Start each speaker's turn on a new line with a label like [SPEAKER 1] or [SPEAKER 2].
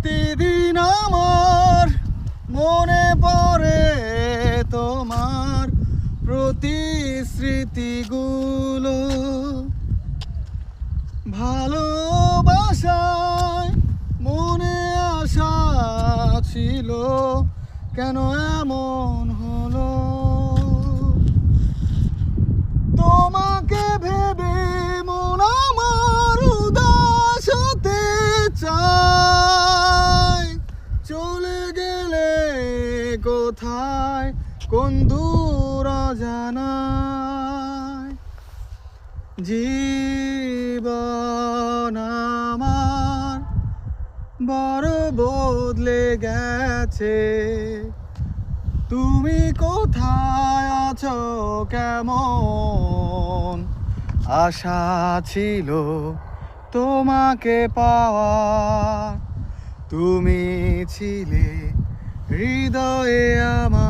[SPEAKER 1] প্রতিদিন আমার মনে পড়ে তোমার প্রতিশ্রুতিগুলো। ভালোবাসায় মনে আশা ছিল, কেন এমন হলো? তোমাকে ভেবে মন আমার উদাস হতে চায়। চলে গেলে কোথায়, কোন দূর অজানায়। জীবন আমার বড় বদলে গেছে। তুমি কোথায় আছো, কেমন? আশা ছিল তোমাকে পাওয়ার, তুমি ছিলে হৃদয়ে আমার।